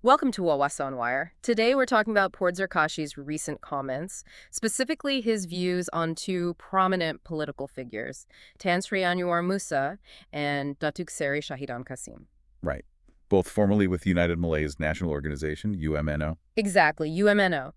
Welcome to Wawasa on Wire. Today we're talking about Puad Zarkashi's recent comments, specifically his views on two prominent political figures, Annuar Musa and Dato Shahidan Kassim. Right. Both formerly with United Malay's National Organization, UMNO. Exactly, UMNO.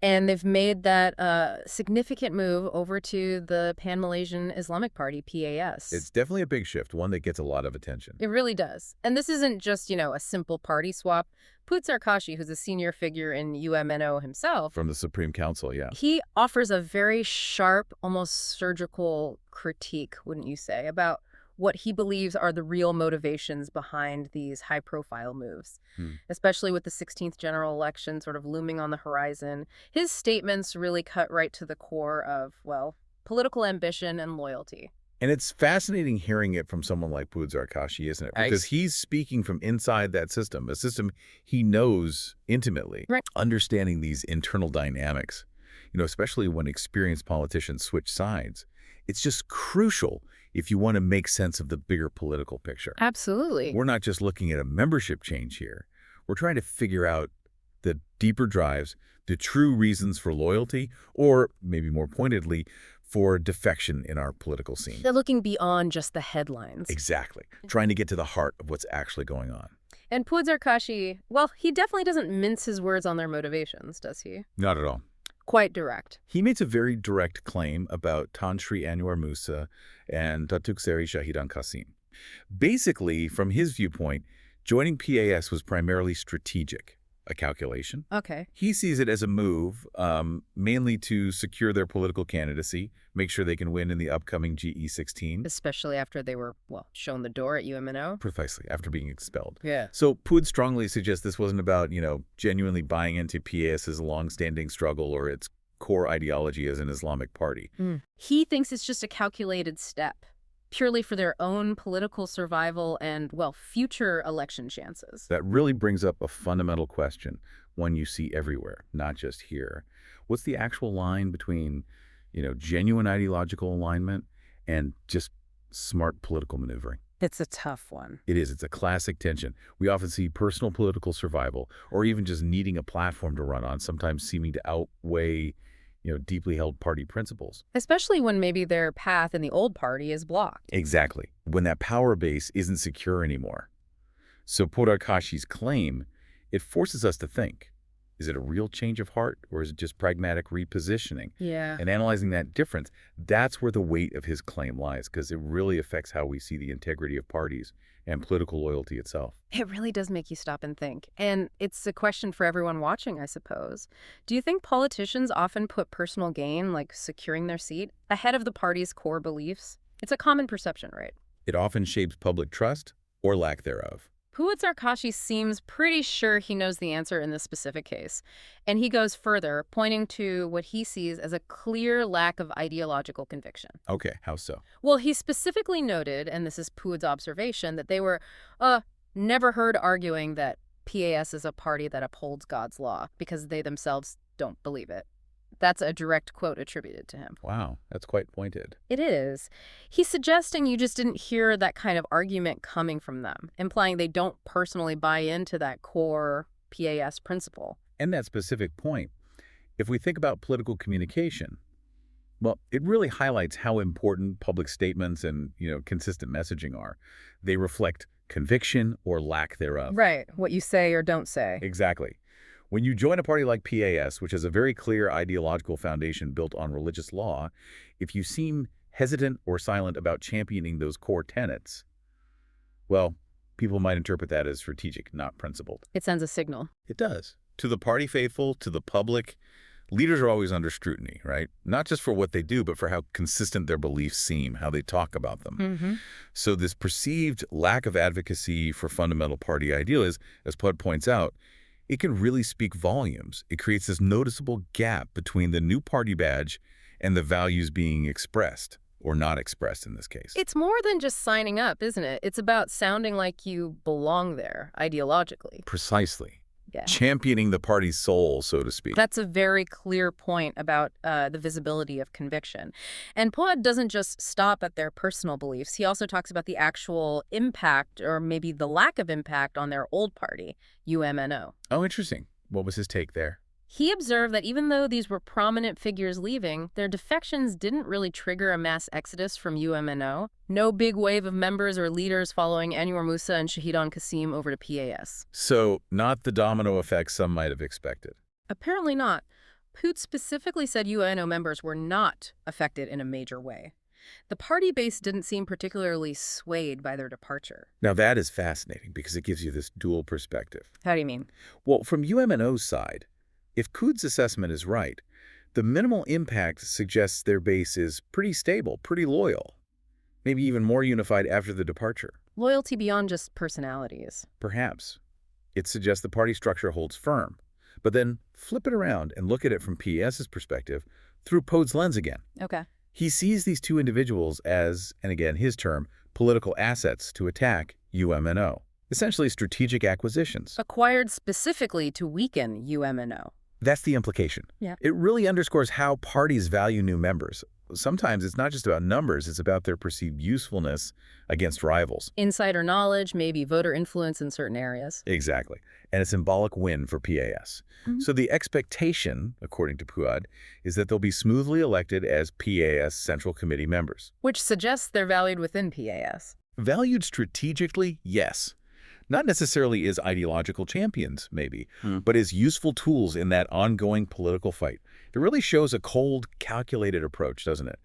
And they've made that significant move over to the Pan-Malaysian Islamic Party, PAS. It's definitely a big shift, one that gets a lot of attention. It really does. And this isn't just, a simple party swap. Puad Zarkashi, who's a senior figure in UMNO himself, From the Supreme Council, yeah. he offers a very sharp, almost surgical critique, wouldn't you say, about what he believes are the real motivations behind these high-profile moves, especially with the 16th general election sort of looming on the horizon. His statements really cut right to the core of, well, political ambition and loyalty. And it's fascinating hearing it from someone like Puad Zarkashi, isn't it? Because he's speaking from inside that system, a system he knows intimately, Right. understanding these internal dynamics, especially when experienced politicians switch sides. It's just crucial if you want to make sense of the bigger political picture. Absolutely. We're not just looking at a membership change here. We're trying to figure out the deeper drives, the true reasons for loyalty, or maybe more pointedly, for defection in our political scene. They're looking beyond just the headlines. Exactly. Trying to get to the heart of what's actually going on. And Puad Zarkashi, well, he definitely doesn't mince his words on their motivations, does he? Not at all. Quite direct. He makes a very direct claim about Tan Sri Annuar Musa and Dato Shahidan Kassim. Basically, from his viewpoint, joining PAS was primarily strategic, a calculation. Okay. He sees it as a move, mainly to secure their political candidacy, make sure they can win in the upcoming GE16. Especially after they were, well, shown the door at UMNO. Precisely, after being expelled. Yeah. So Puad strongly suggests this wasn't about, genuinely buying into PAS's long-standing struggle or its core ideology as an Islamic party. He thinks it's just a calculated step, purely for their own political survival and, well, future election chances. That really brings up a fundamental question, one you see everywhere, not just here. What's the actual line between, genuine ideological alignment and just smart political maneuvering? It's a tough one. It is. It's a classic tension. We often see personal political survival or even just needing a platform to run on, sometimes seeming to outweigh, deeply held party principles. Especially when maybe their path in the old party is blocked. Exactly. When that power base isn't secure anymore. So Puad Zarkashi's claim, it forces us to think, is it a real change of heart or is it just pragmatic repositioning? Yeah. And analyzing that difference, that's where the weight of his claim lies, because it really affects how we see the integrity of parties and political loyalty itself. It really does make you stop and think. And it's a question for everyone watching, I suppose. Do you think politicians often put personal gain, like securing their seat, ahead of the party's core beliefs? It's a common perception, right? It often shapes public trust or lack thereof. Puad Zarkashi seems pretty sure he knows the answer in this specific case. And he goes further, pointing to what he sees as a clear lack of ideological conviction. Okay, how so? Well, he specifically noted, and this is Puad's observation, that they were never heard arguing that PAS is a party that upholds God's law because they themselves don't believe it. That's a direct quote attributed to him. Wow, that's quite pointed. It is. He's suggesting you just didn't hear that kind of argument coming from them, implying they don't personally buy into that core PAS principle. And that specific point, if we think about political communication, well, it really highlights how important public statements and, consistent messaging are. They reflect conviction or lack thereof. Right. What you say or don't say. Exactly. When you join a party like PAS, which has a very clear ideological foundation built on religious law, if you seem hesitant or silent about championing those core tenets, well, people might interpret that as strategic, not principled. It sends a signal. It does. To the party faithful, to the public, leaders are always under scrutiny, right? Not just for what they do, but for how consistent their beliefs seem, how they talk about them. So this perceived lack of advocacy for fundamental party ideals, as Puad points out, it can really speak volumes. It creates this noticeable gap between the new party badge and the values being expressed, or not expressed in this case. It's more than just signing up, isn't it? It's about sounding like you belong there, ideologically. Precisely. Yeah. Championing the party's soul, so to speak. That's a very clear point about the visibility of conviction. And Puad doesn't just stop at their personal beliefs. He also talks about the actual impact, or maybe the lack of impact, on their old party, UMNO. Oh, interesting. What was his take there? He observed that even though these were prominent figures leaving, their defections didn't really trigger a mass exodus from UMNO. No big wave of members or leaders following Annuar Musa and Shahidan Kassim over to PAS. So, not the domino effect some might have expected. Apparently not. Poot specifically said UNO members were not affected in a major way. The party base didn't seem particularly swayed by their departure. Now, that is fascinating because it gives you this dual perspective. How do you mean? Well, from UMNO's side, if Cood's assessment is right, the minimal impact suggests their base is pretty stable, pretty loyal, maybe even more unified after the departure. Loyalty beyond just personalities. Perhaps. It suggests the party structure holds firm. But then flip it around and look at it from PES's perspective through Poad's lens again. Okay. He sees these two individuals as, and again his term, political assets to attack UMNO. Essentially strategic acquisitions. Acquired specifically to weaken UMNO. That's the implication. Yeah. It really underscores how parties value new members. Sometimes it's not just about numbers, it's about their perceived usefulness against rivals. Insider knowledge, maybe voter influence in certain areas. Exactly. And a symbolic win for PAS. So the expectation, according to Puad, is that they'll be smoothly elected as PAS Central Committee members. Which suggests they're valued within PAS. Valued strategically, yes. Not necessarily as ideological champions, maybe, but as useful tools in that ongoing political fight. It really shows a cold, calculated approach, doesn't it?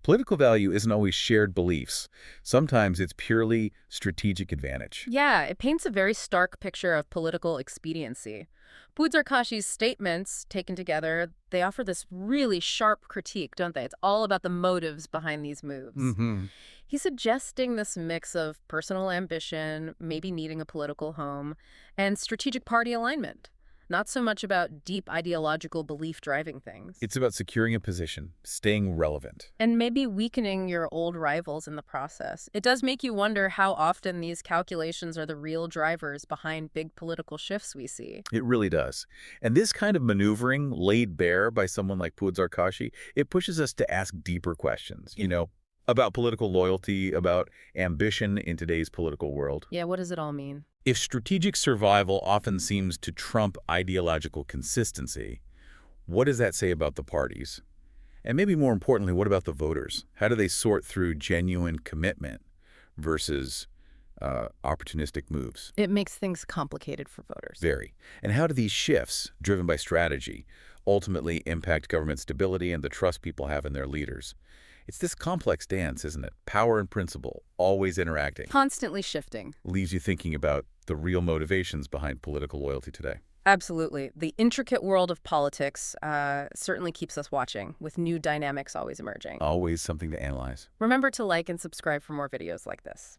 Political value isn't always shared beliefs. Sometimes it's purely strategic advantage. Yeah, it paints a very stark picture of political expediency. Puad statements, taken together, they offer this really sharp critique, don't they? It's all about the motives behind these moves. He's suggesting this mix of personal ambition, maybe needing a political home, and strategic party alignment. Not so much about deep ideological belief driving things. It's about securing a position, staying relevant. And maybe weakening your old rivals in the process. It does make you wonder how often these calculations are the real drivers behind big political shifts we see. It really does. And this kind of maneuvering laid bare by someone like Puad, it pushes us to ask deeper questions, about political loyalty, about ambition in today's political world. Yeah, what does it all mean? If strategic survival often seems to trump ideological consistency, what does that say about the parties? And maybe more importantly, what about the voters? How do they sort through genuine commitment versus opportunistic moves? It makes things complicated for voters. Very. And how do these shifts, driven by strategy, ultimately impact government stability and the trust people have in their leaders? It's this complex dance, isn't it? Power and principle, always interacting. Constantly shifting. Leaves you thinking about the real motivations behind political loyalty today. Absolutely. The intricate world of politics certainly keeps us watching, with new dynamics always emerging. Always something to analyze. Remember to like and subscribe for more videos like this.